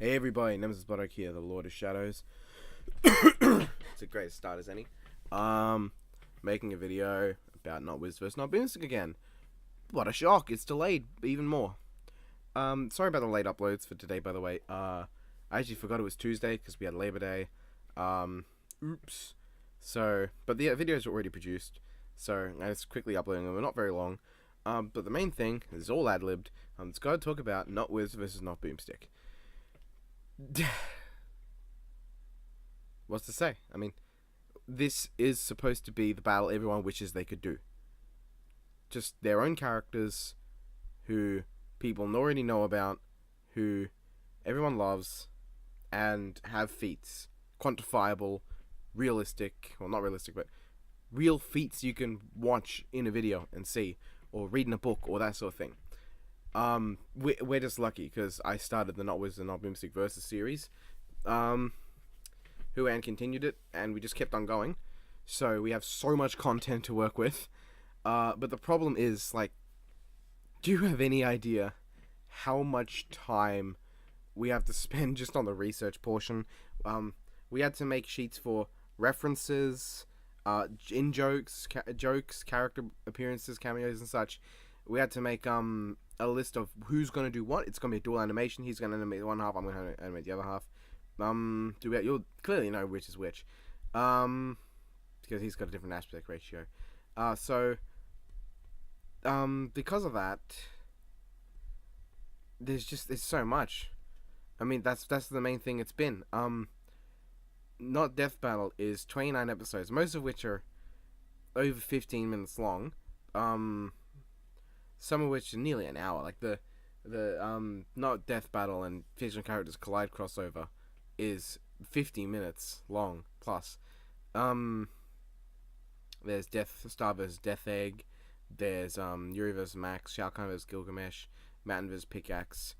Hey everybody, Nemesis Bloodrock here, the Lord of Shadows. It's a great start as any. Making a video about Not-Wiz vs Not-Boomstick again. What a shock, it's delayed even more. Sorry about the late uploads for today, by the way. I actually forgot it was Tuesday because we had Labor Day. Oops. So, but the videos are already produced, so I just quickly uploading them. They're not very long. But the main thing is all ad-libbed. It's got to talk about Not-Wiz vs Not-Boomstick. What's to say? I mean, this is supposed to be the battle everyone wishes they could do. Just their own characters who people already know about, who everyone loves, and have feats. Quantifiable, realistic, well, not realistic, but real feats you can watch in a video and see, or read in a book, or that sort of thing. We're just lucky because I started the Not-Wiz and Not-Boomstick Versus series, and continued it, and we just kept on going. So we have so much content to work with. But the problem is, like, do you have any idea how much time we have to spend just on the research portion? We had to make sheets for references, in jokes, character appearances, cameos, and such. We had to make a list of who's going to do what. It's going to be a dual animation. He's going to animate one half, I'm going to animate the other half. You'll clearly know which is which. Because he's got a different aspect ratio. Because of that, there's so much. I mean, that's the main thing it's been. Not Death Battle is 29 episodes, most of which are over 15 minutes long. Some of which are nearly an hour. Like the Not Death Battle and Fictional Characters Collide crossover is 50 minutes long plus. There's Death Star vs Death Egg. There's Yuri vs Max, Shao Kahn vs Gilgamesh, Mountain vs Pickaxe,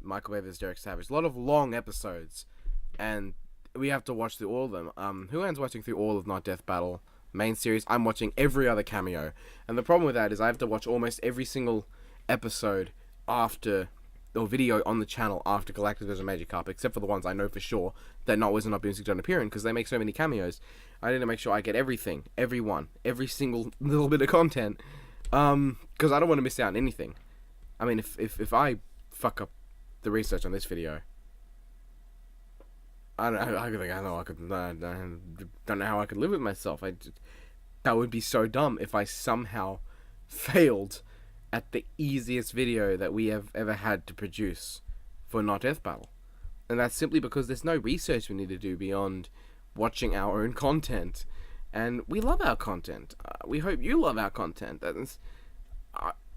Michael Bay vs Derek Savage. A lot of long episodes, and we have to watch through all of them. Who ends watching through all of Not Death Battle main series? I'm watching every other cameo, and the problem with that is I have to watch almost every single episode after, or video on the channel after Galactus vs Magikarp, except for the ones I know for sure that Not-Wiz and Not-Boomstick don't appear in, because they make so many cameos. I need to make sure I get everything, every single little bit of content, because I don't want to miss out on anything. I mean, if I fuck up the research on this video, I don't know how I could live with myself. That would be so dumb if I somehow failed at the easiest video that we have ever had to produce for Not Death Battle. And that's simply because there's no research we need to do beyond watching our own content. And we love our content. We hope you love our content.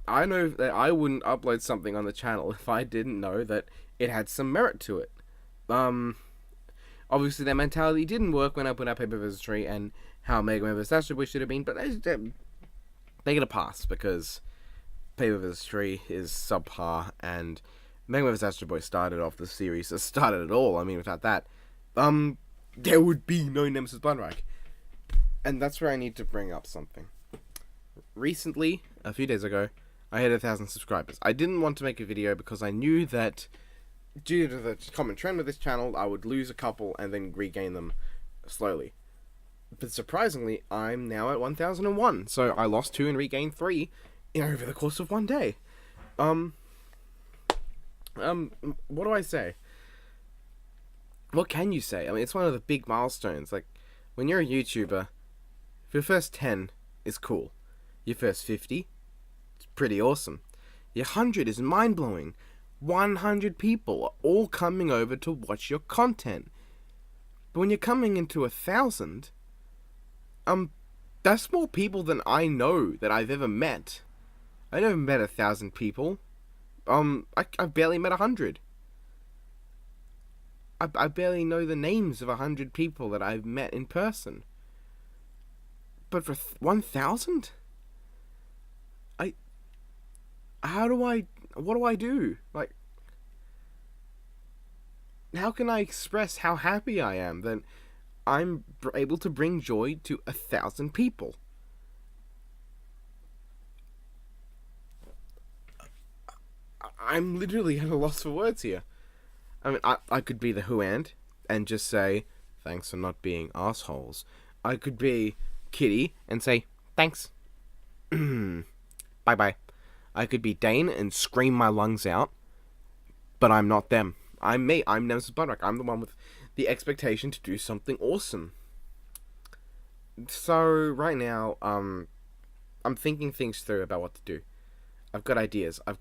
I know that I wouldn't upload something on the channel if I didn't know that it had some merit to it. Obviously, that mentality didn't work when I put out Paper vs. Tree and how Mega Man vs. Astro Boy should have been, but they get a pass because Paper vs. Tree is subpar, and Mega Man vs. Astro Boy started off the series, started it all. I mean, without that, there would be no Nemesis Bloodrock. And that's where I need to bring up something. Recently, a few days ago, I had 1,000 subscribers. I didn't want to make a video because I knew that due to the common trend with this channel, I would lose a couple and then regain them slowly. But surprisingly, I'm now at 1,001. So I lost 2 and regained 3 over the course of one day. What do I say? What can you say? I mean, it's one of the big milestones. Like, when you're a YouTuber, your first 10 is cool. Your first 50, it's pretty awesome. Your 100 is mind-blowing. 100 people are all coming over to watch your content. But when you're coming into 1,000, that's more people than I know that I've ever met. I never met 1,000 people. I've barely met 100. I barely know the names of 100 people that I've met in person. But for 1,000? What do I do? Like, how can I express how happy I am that I'm able to bring joy to 1,000 people? I'm literally at a loss for words here. I mean, I could be the Huand and just say, thanks for not being assholes. I could be Kitty and say, thanks. Bye-bye. I could be Dane and scream my lungs out, but I'm not them. I'm me. I'm Nemesis Bloodrock. I'm the one with the expectation to do something awesome. So, right now, I'm thinking things through about what to do. I've got ideas. I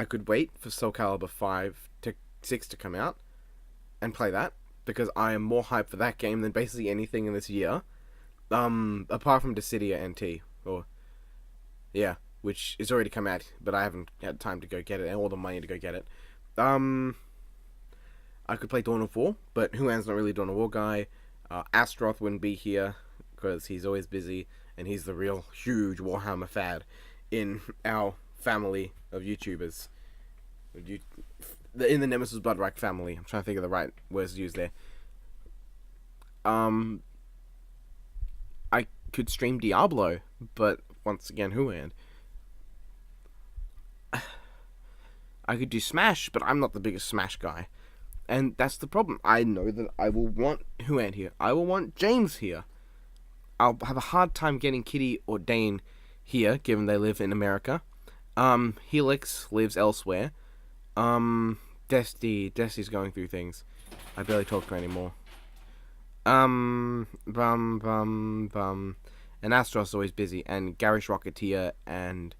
could wait for Soul Calibur 5 to 6 to come out and play that, because I am more hyped for that game than basically anything in this year. Apart from Dissidia NT, which is already come out, but I haven't had time to go get it, and all the money to go get it. I could play Dawn of War, but Huan's not really a Dawn of War guy. Astroth wouldn't be here, because he's always busy, and he's the real huge Warhammer fad in our family of YouTubers. In the Nemesis Bloodrock family. I'm trying to think of the right words to use there. I could stream Diablo, but once again, Huan. I could do Smash, but I'm not the biggest Smash guy. And that's the problem. I know that I will want Huan here. I will want James here. I'll have a hard time getting Kitty or Dane here, given they live in America. Helix lives elsewhere. Desti's going through things. I barely talk to her anymore. And Astro's always busy, and Garish Rocketeer and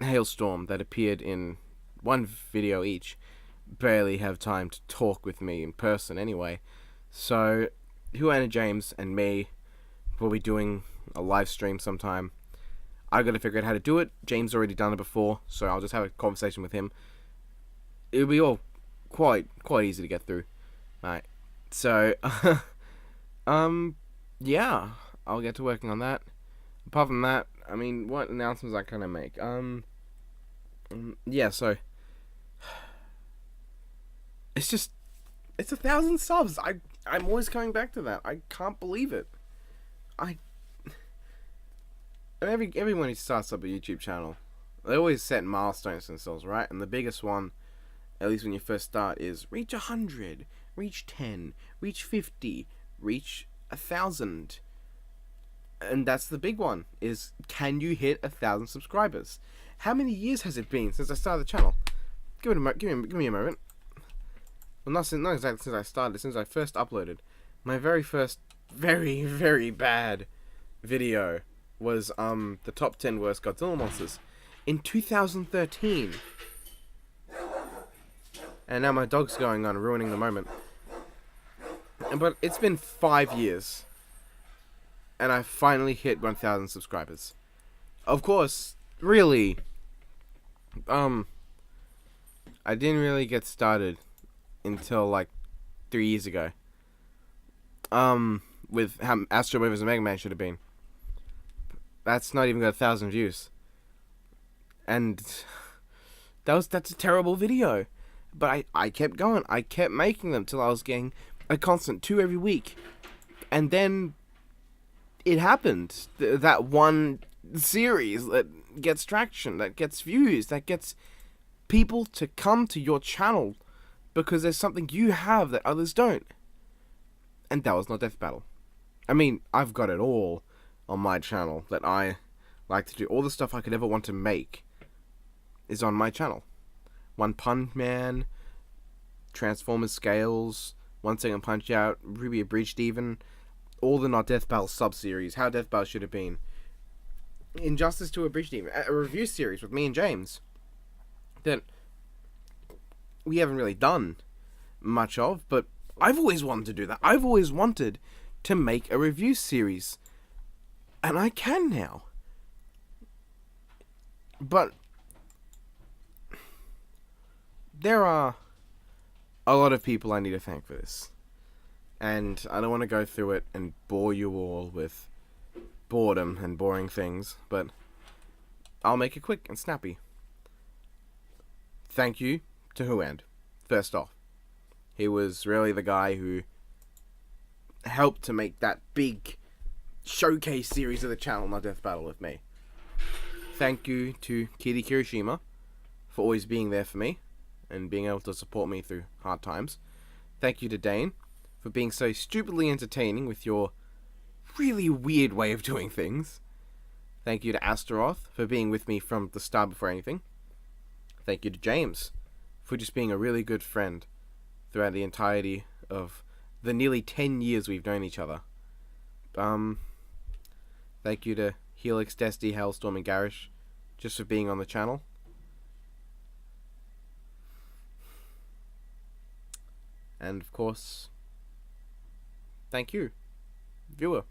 Hailstorm, that appeared in one video each, barely have time to talk with me in person anyway. So, Huana James and me will be doing a live stream sometime. I gotta figure out how to do it. James already done it before, so I'll just have a conversation with him. It'll be all quite easy to get through. Right. So, yeah, I'll get to working on that. Apart from that, I mean, what announcements I kind of make? Yeah, so it's 1,000 subs. I'm always coming back to that. I can't believe it. Everyone who starts up a YouTube channel, they always set milestones themselves, right? And the biggest one, at least when you first start, is reach 100, reach 10, reach 50, reach 1,000. And that's the big one, is can you hit 1,000 subscribers? How many years has it been since I started the channel? Give me a moment. Well, not exactly since I started, since I first uploaded. My very first, very, very bad video was the top 10 worst Godzilla monsters in 2013. And now my dog's going on, ruining the moment. But it's been 5 years, and I finally hit 1,000 subscribers. Of course, really, I didn't really get started until like 3 years ago. With how Astro Boy vs Mega Man should have been. That's not even got 1,000 views, and that's a terrible video. But I kept going. I kept making them till I was getting a constant 2 every week, and then it happened. That one series that gets traction, that gets views, that gets people to come to your channel because there's something you have that others don't. And that was Not Death Battle. I mean, I've got it all on my channel that I like to do. All the stuff I could ever want to make is on my channel. One Punch Man, Transformers Scales, 1 Second Punch Out, Ruby Abridged even, all the Not Death Battle sub-series, How Death Battle Should Have Been, Injustice 2 Abridged even, a review series with me and James that we haven't really done much of, but I've always wanted to do that. I've always wanted to make a review series, and I can now. But there are a lot of people I need to thank for this, and I don't want to go through it and bore you all with boredom and boring things, but I'll make it quick and snappy. Thank you to Huand, first off. He was really the guy who helped to make that big showcase series of the channel, Not Death Battle, with me. Thank you to Kitty Kirishima for always being there for me. and being able to support me through hard times. Thank you to Dane for being so stupidly entertaining with your really weird way of doing things. Thank you to Astaroth for being with me from the start before anything. Thank you to James for just being a really good friend throughout the entirety of the nearly 10 years we've known each other. Thank you to Helix, Destiny, Hailstorm, and Garish just for being on the channel. And of course, thank you, viewer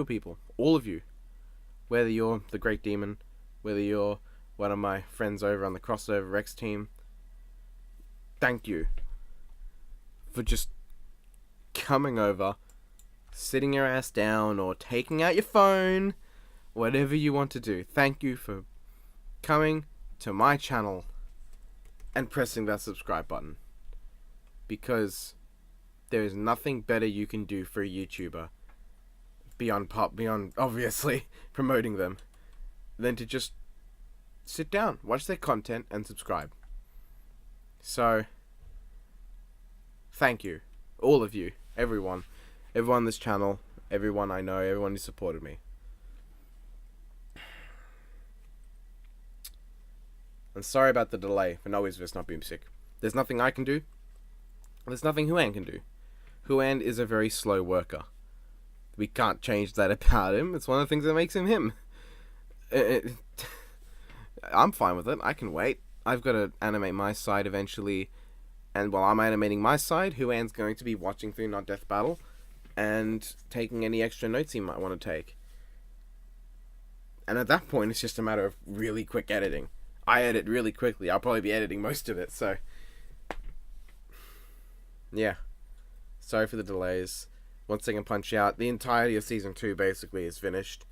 people, all of you. Whether you're the Great Demon, whether you're one of my friends over on the Crossover Rex team, thank you for just coming over, sitting your ass down, or taking out your phone, whatever you want to do. Thank you for coming to my channel and pressing that subscribe button. Because there is nothing better you can do for a YouTuber beyond obviously promoting them than to just sit down, watch their content, and subscribe. So, thank you, all of you, everyone on this channel, everyone I know, everyone who supported me. I'm sorry about the delay for Not-Wiz VS Not-Boomstick. There's nothing I can do. There's nothing Huan can do. Huan is a very slow worker. We can't change that about him. It's one of the things that makes him him. I'm fine with it. I can wait. I've got to animate my side eventually. And while I'm animating my side, Huan's going to be watching through Not Death Battle and taking any extra notes he might want to take. And at that point, it's just a matter of really quick editing. I edit really quickly. I'll probably be editing most of it, so... yeah. Sorry for the delays. One second punch out. The entirety of Season 2 basically is finished.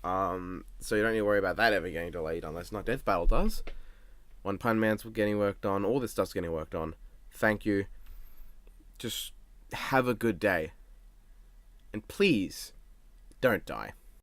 So you don't need to worry about that ever getting delayed unless Not Death Battle does. One Pun Man's getting worked on. All this stuff's getting worked on. Thank you. Just have a good day. And please, don't die.